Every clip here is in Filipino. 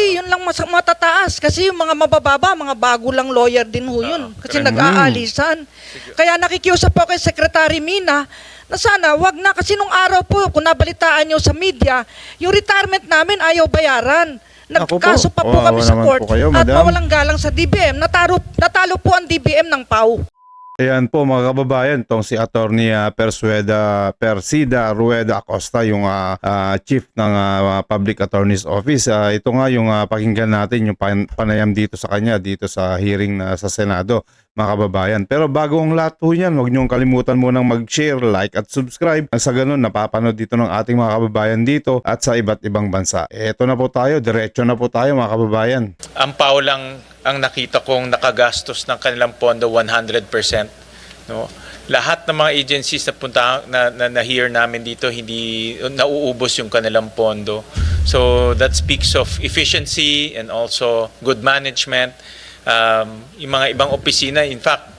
Kasi yun lang matataas. Kasi yung mga mabababa, mga bago lang lawyer din ho yun. Kasi nag-aalisan. Kaya nakikiusap po kay Secretary Mina na sana wag na. Kasi nung araw po, kung nabalitaan nyo sa media, yung retirement namin ayaw bayaran. Nagkaso pa po kami sa court at mawalang galang sa DBM. Natalo po ang DBM ng PAW. Ayan po mga kababayan, itong si Attorney Persida Rueda Acosta, yung Chief ng Public Attorney's Office. Ito nga yung pakinggan natin yung panayam dito sa kanya, dito sa hearing na sa Senado, mga kababayan. Pero bago ang lahat po yan, huwag niyong kalimutan munang mag-share, like at subscribe. Sa ganun, napapanood dito ng ating mga kababayan dito at sa iba't ibang bansa. Ito na po tayo, diretso na po tayo mga kababayan. Ang PAO lang ang nakita kong nakagastos ng kanilang pondo 100%. No? Lahat ng mga agencies na punta na hear namin dito, hindi nauubos yung kanilang pondo. So that speaks of efficiency and also good management. Yung mga ibang opisina, in fact,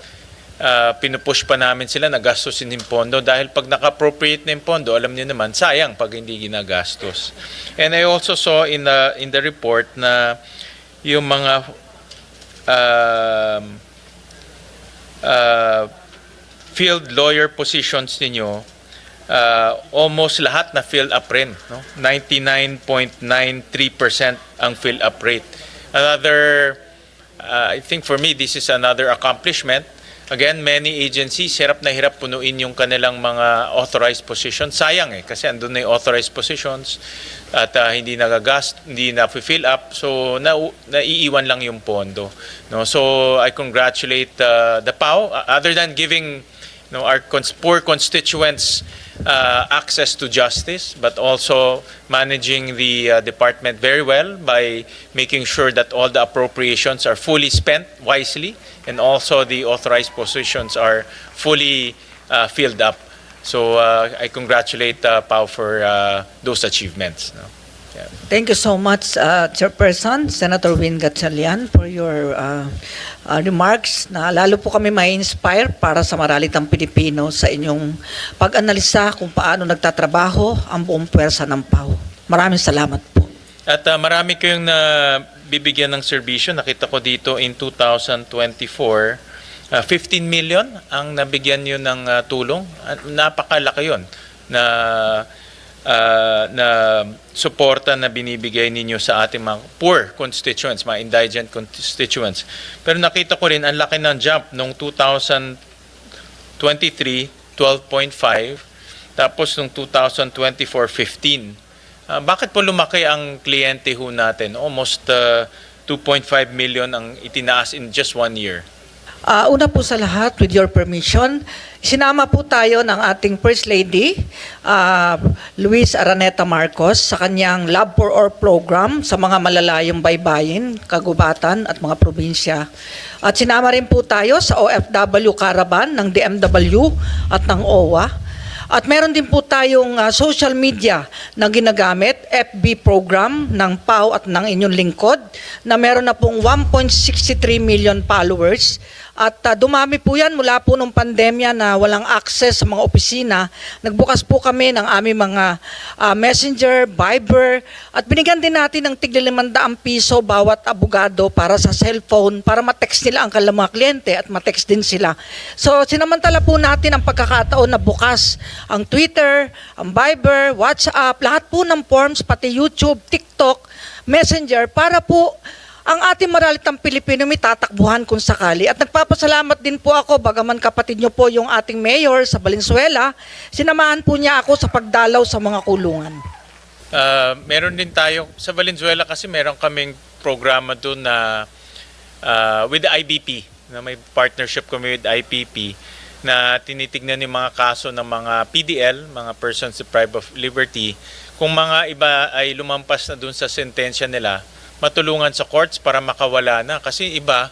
pinupush pa namin sila na gastusin yung pondo dahil pag naka-appropriate na yung pondo, alam niyo naman, sayang pag hindi ginagastos. And I also saw in the report na yung mga field lawyer positions ninyo, almost lahat na fill up rin. No? 99.93% ang fill up rate. Another, I think for me, this is another accomplishment. Again, many agencies, hirap na hirap punuin yung kanilang mga authorized positions. Sayang kasi andun na yung authorized positions at hindi na-fill up. So, naiiwan lang yung pondo. No? So, I congratulate the PAO. Other than giving our poor constituents access to justice, but also managing the department very well by making sure that all the appropriations are fully spent wisely and also the authorized positions are fully filled up. So I congratulate PAO for those achievements. No? Yeah. Thank you so much, Chairperson, Senator Win Gatchalian, for your remarks na lalo po kami ma-inspire para sa maralitang Pilipino sa inyong pag-analisa kung paano nagtatrabaho ang buong pwersa ng PAO. Maraming salamat po. At marami kayong bibigyan ng serbisyo. Nakita ko dito in 2024, 15 million ang nabigyan nyo ng tulong. Napakalaki yun na suporta na binibigay ninyo sa ating mga poor constituents, mga indigent constituents. Pero nakita ko rin, ang laki ng jump noong 2023, 12.5, tapos noong 2024, 15. Bakit po lumaki ang kliyente ho natin? Almost 2.5 million ang itinaas in just 1 year. Una po sa lahat, with your permission, sinama po tayo ng ating First Lady, Luis Araneta Marcos, sa kanyang Love for All program sa mga malalayong baybayin, kagubatan at mga probinsya. At sinama rin po tayo sa OFW Caravan ng DMW at ng OWA. At meron din po tayong social media na ginagamit, FB program ng PAO at ng inyong lingkod, na meron na pong 1.63 million followers. At dumami po yan mula po nung pandemya na walang access sa mga opisina. Nagbukas po kami ng aming mga Messenger, Viber, at binigyan din natin ng tig-500 bawat abogado para sa cellphone, para matext nila ang kanilang mga kliyente at matext din sila. So sinamantala po natin ang pagkakataon na bukas ang Twitter, ang Viber, WhatsApp, lahat po ng forms, pati YouTube, TikTok, Messenger, para po ang ating maralitang Pilipino may tatakbuhan kung sakali. At nagpapasalamat din po ako, bagaman kapatid nyo po yung ating mayor sa Valenzuela, sinamahan po niya ako sa pagdalaw sa mga kulungan. Meron din tayo, sa Valenzuela kasi meron kaming programa doon na with the IBP, na may partnership kami with IPP, na tinitignan yung mga kaso ng mga PDL, mga persons deprived of liberty. Kung mga iba ay lumampas na doon sa sentensya nila, matulungan sa courts para makawala na. Kasi iba,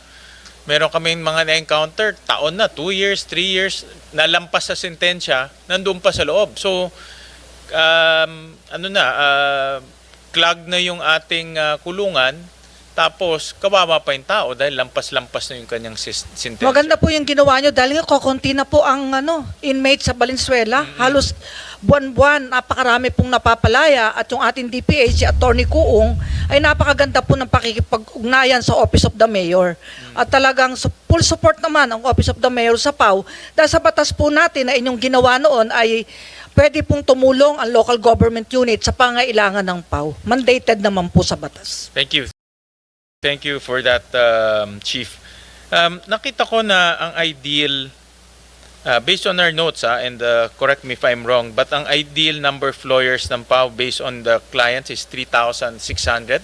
meron kaming mga na-encounter, taon na, 2 years, 3 years, nalampas sa sentensya, nandun pa sa loob. So, clog na yung ating kulungan, tapos kawawa pa yung tao dahil lampas-lampas na yung kanyang sentensya. Maganda po yung ginawa nyo dahil nga kokonti na po ang inmate sa Valenzuela. Halos buwan-buwan, napakarami pong napapalaya at yung ating DPA, si Attorney Kuong, ay napakaganda po ng pakikipag-ugnayan sa Office of the Mayor. At talagang full support naman ang Office of the Mayor sa PAW dahil sa batas po natin na inyong ginawa noon ay pwede pong tumulong ang local government unit sa pangailangan ng PAW. Mandated naman po sa batas. Thank you. Thank you for that, Chief. Nakita ko na ang ideal, based on our notes, and correct me if I'm wrong, but ang ideal number of lawyers ng PAW based on the clients is 3,600.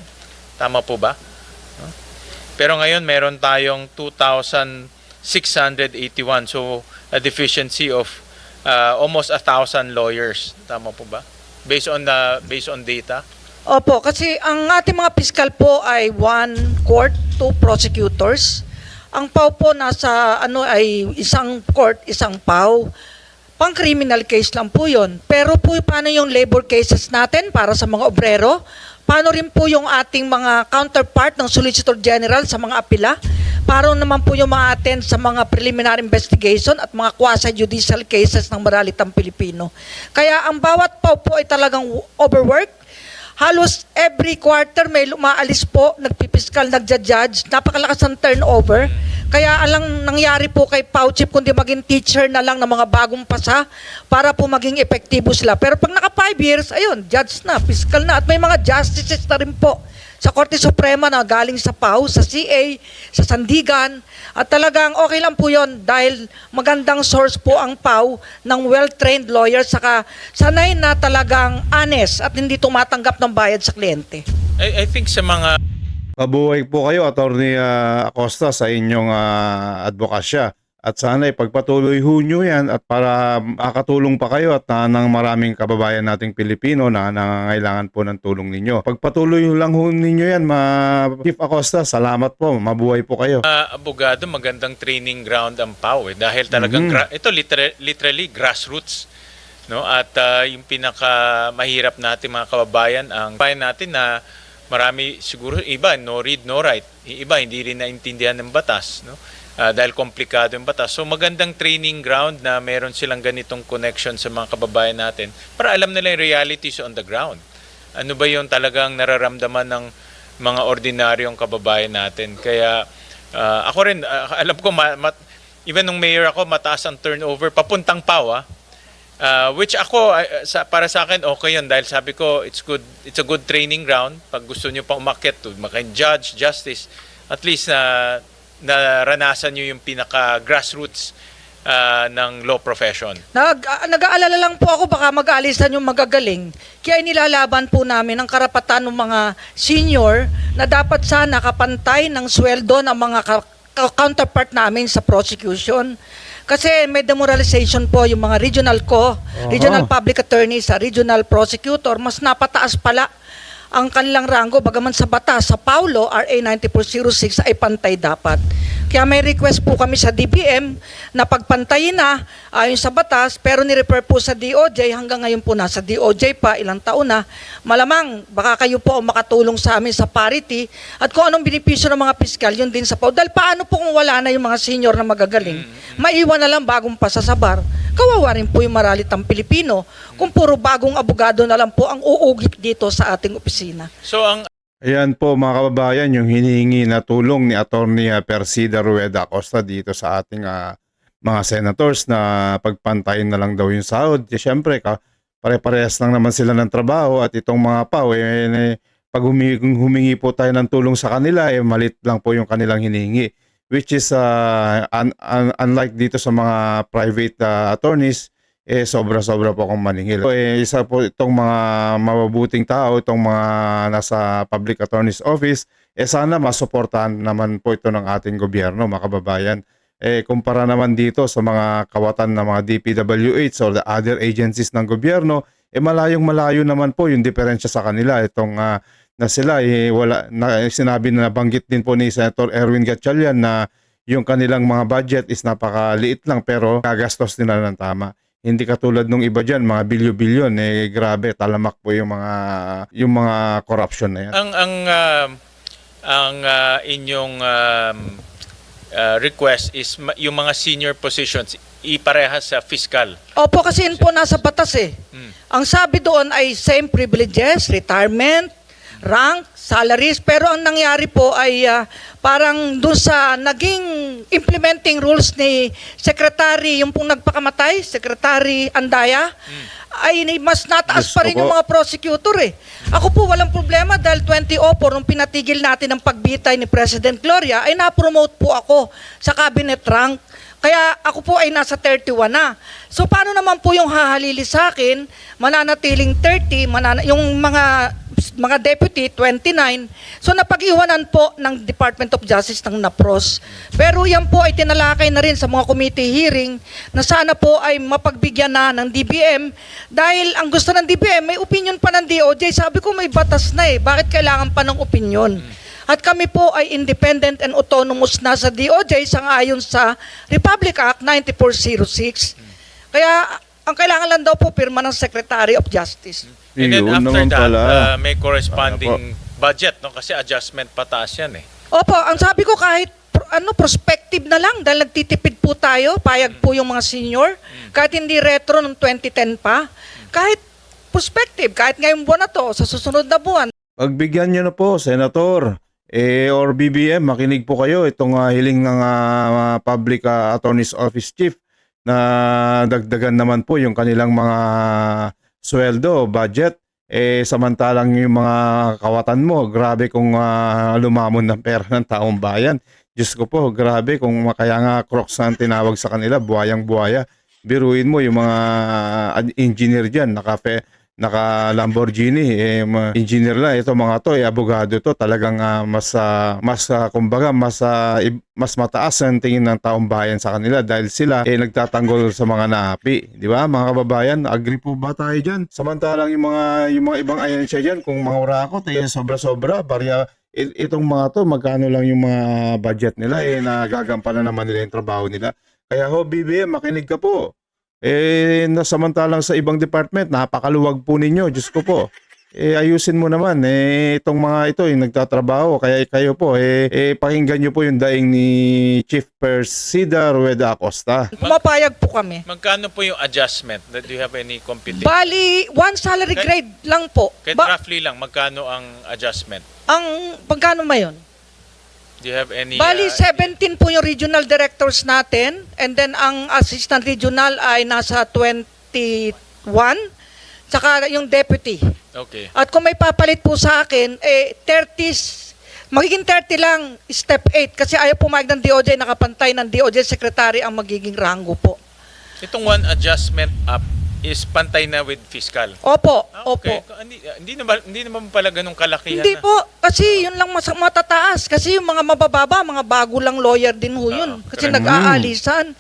Tama po ba? Pero ngayon meron tayong 2,681. So a deficiency of almost 1,000 lawyers. Tama po ba? Based on data. Opo, kasi ang ating mga piskal po ay 1 court, 2 prosecutors. Ang PAW po nasa ay isang court, isang PAW. Pang criminal case lang po 'yon. Pero po paano yung labor cases natin para sa mga obrero? Paano rin po yung ating mga counterpart ng Solicitor General sa mga apela? Paano naman po yung mga attend sa mga preliminary investigation at mga quasi-judicial cases ng Maralitang Pilipino? Kaya ang bawat PAW po ay talagang overwork. Halos every quarter may lumaalis po, nagpipiskal, nagja-judge, napakalakas ng turnover. Kaya alang nangyari po kay PAW Chief kundi maging teacher na lang ng mga bagong pasa para po maging epektibo sila. Pero pag naka 5 years, ayun, judge na, fiscal na, at may mga justices na rin po sa Korte Suprema na galing sa PAW, sa CA, sa Sandigan, at talagang okay lang po yon dahil magandang source po ang PAW ng well-trained lawyers saka sanay na talagang honest at hindi tumatanggap ng bayad sa kliyente. I think sa mga Mabuhay po kayo, Attorney Acosta, sa inyong advokasya. At sana ipagpatuloy ho nyo yan at para makatulong pa kayo at ng maraming kababayan nating Pilipino na nangangailangan po ng tulong ninyo. Pagpatuloy lang ho ninyo yan, Chief Acosta, salamat po. Mabuhay po kayo. abogado, magandang training ground ang PAW dahil talagang ito literally grassroots, no? At yung pinaka mahirap natin mga kababayan, ang bayan natin na marami siguro iba no read no write, iba hindi rin naintindihan ng batas, no? Dahil komplikado yung batas. So magandang training ground na meron silang ganitong connection sa mga kababayan natin para alam nila yung realities on the ground. Ano ba yung talagang nararamdaman ng mga ordinaryong kababayan natin. Kaya ako rin, alam ko, even nung mayor ako, mataas ang turnover, papuntang PAW, which ako, para sa akin, okay yun. Dahil sabi ko, it's a good training ground. Pag gusto nyo pang umakyat, maging judge, justice, at least naranasan nyo yung pinaka-grassroots ng law profession. Nag-aalala lang po ako baka mag-aalisan yung magagaling. Kaya nilalaban po namin ang karapatan ng mga senior na dapat sana kapantay ng sweldo ng mga counterpart namin sa prosecution. Kasi may demoralization po yung mga regional public attorney sa regional prosecutor, mas napataas pala ang kanilang rango bagaman sa batas sa Paulo RA 9406 ay pantay dapat. Kaya may request po kami sa DBM na pagpantayin na ayon sa batas pero ni-refer po sa DOJ hanggang ngayon po nasa DOJ pa ilang taon na. Malamang baka kayo po makatulong sa amin sa parity at kung anong benepisyo ng mga piskal yun din sa PAW. Dahil paano po kung wala na yung mga senior na magagaling? Maiwan na lang bagong pasasabar. Kawawa rin po yung Maralitang Pilipino kung puro bagong abogado na lang po ang uugit dito sa ating opisina. So Ayan po mga kababayan, yung hinihingi na tulong ni Attorney Persida Rueda Acosta dito sa ating mga senators na pagpantayin na lang daw yung sahod. Siyempre, pare-parehas lang naman sila ng trabaho at itong mga PAW, pag humingi po tayo ng tulong sa kanila, malit lang po yung kanilang hinihingi. Which is unlike dito sa mga private attorneys, sobra-sobra po akong maningil. Isa po itong mga mababuting tao, itong mga nasa Public Attorney's Office, sana masuportahan naman po ito ng ating gobyerno, mga kababayan. Kumpara naman dito sa mga kawatan ng mga DPWH or the other agencies ng gobyerno, malayong-malayo naman po yung diferensya sa kanila. Itong na sila, sinabi na nabanggit din po ni Senator Erwin Gatchalian na yung kanilang mga budget is napakaliit lang pero kagastos nila ng tama. Hindi katulad nung iba diyan, mga bilyo-bilyon, grabe, talamak po yung mga corruption na yan. Ang inyong request is yung mga senior positions, iparehas sa fiscal. Opo, kasi yun po nasa batas eh. Ang sabi doon ay same privileges, retirement, rank, salaries, pero ang nangyari po ay parang doon sa naging implementing rules ni Secretary, yung pong nagpakamatay, Secretary Andaya, ay mas nataas Diyos pa ko rin yung po. mga prosecutor eh. Ako po walang problema dahil 2004 nung pinatigil natin ang pagbitay ni President Gloria, ay na-promote po ako sa cabinet rank. Kaya ako po ay nasa 31 na. So paano naman po yung hahalili sa akin, mananatiling 30, yung mga deputy 29. So napag-iwanan po ng Department of Justice ng NAPROS. Pero yan po ay tinalakay na rin sa mga committee hearing na sana po ay mapagbigyan na ng DBM dahil ang gusto ng DBM may opinion pa ng DOJ. Sabi ko may batas na eh. Bakit kailangan pa ng opinion? At kami po ay independent and autonomous na sa DOJ sangayon sa Republic Act 9406. Kaya ang kailangan lang daw po pirma ng Secretary of Justice. And then Yun after naman that, pala. may corresponding budget, no? Kasi adjustment pataas yan eh. Opo, ang sabi ko kahit prospective na lang dahil nagtitipid po tayo, payag po yung mga senior, kahit hindi retro ng 2010 pa, kahit prospective, kahit ngayong buwan na to, sa susunod na buwan. Pagbigyan nyo na po, Senator. Or BBM, makinig po kayo. Itong hiling ng Public Attorney's Office Chief na dagdagan naman po yung kanilang mga sweldo, budget. Samantalang yung mga kawatan mo, grabe kung lumamon ng pera ng taong bayan. Diyos ko po, grabe kung kaya nga Crocs ang tinawag sa kanila, buhayang buhaya. Biruin mo yung mga engineer dyan, naka Lamborghini, engineer lang. Ito mga to, abogado to, talagang mas mataas ang tingin ng taong bayan sa kanila dahil sila nagtatanggol sa mga naapi. Di ba mga kababayan, agree po ba tayo dyan? Samantalang yung mga ibang ahensya dyan, kung mga urakot, sobra-sobra, itong mga to, magkano lang yung mga budget nila, nagagampanan naman nila yung trabaho nila. Kaya ho, BBM, makinig ka po. Samantalang sa ibang department, napakaluwag po ninyo, Diyos ko po. Ayusin mo naman, itong mga ito, yung nagtatrabaho, kaya kayo po, pakinggan nyo po yung daing ni Chief Persida Rueda Acosta. Pumapayag po kami. Magkano po yung adjustment? Do you have any computation? Bali, one salary grade lang po. Kahit roughly lang, magkano ang adjustment? Pagkano ba yun? Do you have any... Bali, 17 po yung regional directors natin and then ang assistant regional ay nasa 21 tsaka yung deputy. Okay. At kung may papalit po sa akin, 30, magiging 30 lang, step 8 kasi ayaw pumayag ng DOJ, nakapantay ng DOJ secretary ang magiging rango po. Itong one adjustment up is pantay na with fiscal. Opo, Okay. opo. Hindi naman pala ganun kalakihan Hindi na. po, kasi yun lang matataas. Kasi yung mga mabababa, mga bago lang lawyer din ho yun. Kasi correct. nag-aalisan.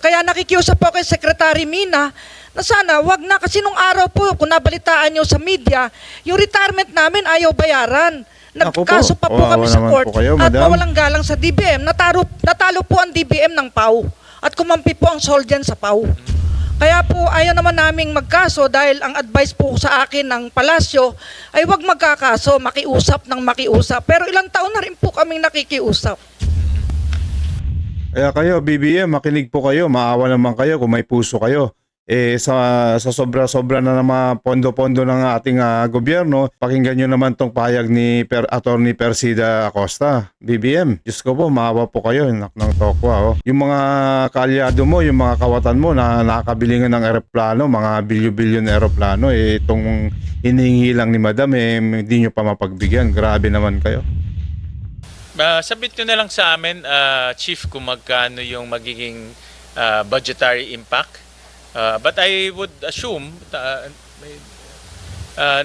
Kaya nakikiusap po kay Secretary Mina na sana wag na. Kasi nung araw po, kung nabalitaan nyo sa media, yung retirement namin ayaw bayaran. Nagkaso pa po Kawawa kami sa naman court po kayo, at madam. mawalang galang sa DBM. Natalo po ang DBM ng PAW at kumampi po ang Soldian sa PAW. Kaya po ayaw naman naming magkaso dahil ang advice po sa akin ng palasyo ay wag magkakaso, makiusap ng makiusap. Pero ilang taon na rin po kaming nakikiusap. Kaya kayo, BBM, makinig po kayo, maawa naman kayo kung may puso kayo. Sa sobra-sobra na ng mga pondo-pondo ng ating gobyerno, pakinggan nyo naman tong payag ni Attorney Persida Acosta. BBM, Diyos ko po, maawa po kayo, ng tokwa. Oh. Yung mga kaalyado mo, yung mga kawatan mo na nakakabili nga ng eroplano, mga bilyon-bilyon na eroplano, itong hinihingi lang ni Madam, hindi nyo pa mapagbigyan. Grabe naman kayo. Sabit nyo na lang sa amin, Chief, kung magkano yung magiging budgetary impact. But I would assume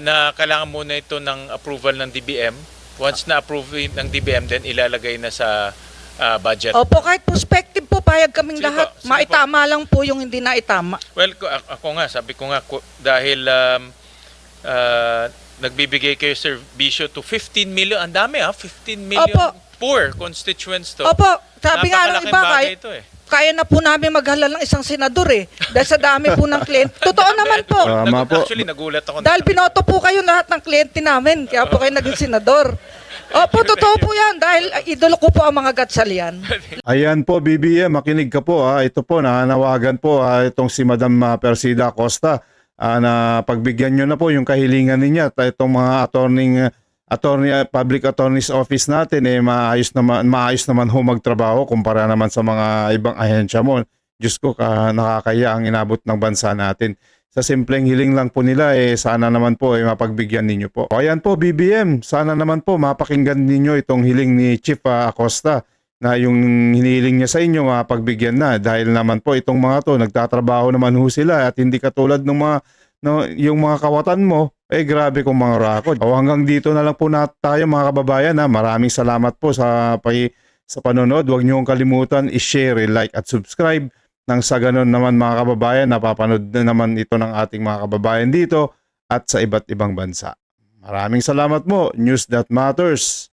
na kailangan muna ito ng approval ng DBM. Once na-approve ng DBM, then ilalagay na sa budget. Opo, kahit prospective po, payag kaming Sige lahat. po, sige Maitama lang po yung hindi na itama. Well, sabi ko nga, dahil nagbibigay kayo serbisyo to 15 million, ang dami 15 million Opo. poor constituents to. Opo, sabi nga ng Napakalaking iba, bagay ito kaya na po namin maghalal ng isang senador dahil sa dami po ng kliyente. Totoo naman po. Tama po. Actually, nagulat ako. Dahil binoto po kayo lahat ng kliyente namin, kaya po kayo naging senador. Opo, totoo po yan dahil idolo ko po ang mga gatsalian. Ayan po, BBM, makinig ka po. Ito po, nananawagan po itong si Madam Persida Acosta na pagbigyan nyo na po yung kahilingan niya at itong mga public attorney's office natin maayos naman ho magtrabaho kumpara naman sa mga ibang ahensya mo. Diyos ko, nakakaya ang inabot ng bansa natin. Sa simpleng hiling lang po nila, sana naman po mapagbigyan ninyo po. O ayan po, BBM, sana naman po mapakinggan ninyo itong hiling ni Chief Acosta na yung hinihiling niya sa inyo mapagbigyan na. Dahil naman po itong mga to, nagtatrabaho naman ho sila at hindi katulad ng mga, yung mga kawatan mo, grabe kong mga rakod. O hanggang dito na lang po tayo mga kababayan. Maraming salamat po sa panonood. Huwag niyo kalimutan i-share, like at subscribe. Nang sa ganun naman mga kababayan, napapanood na naman ito ng ating mga kababayan dito at sa iba't ibang bansa. Maraming salamat mo, News That Matters.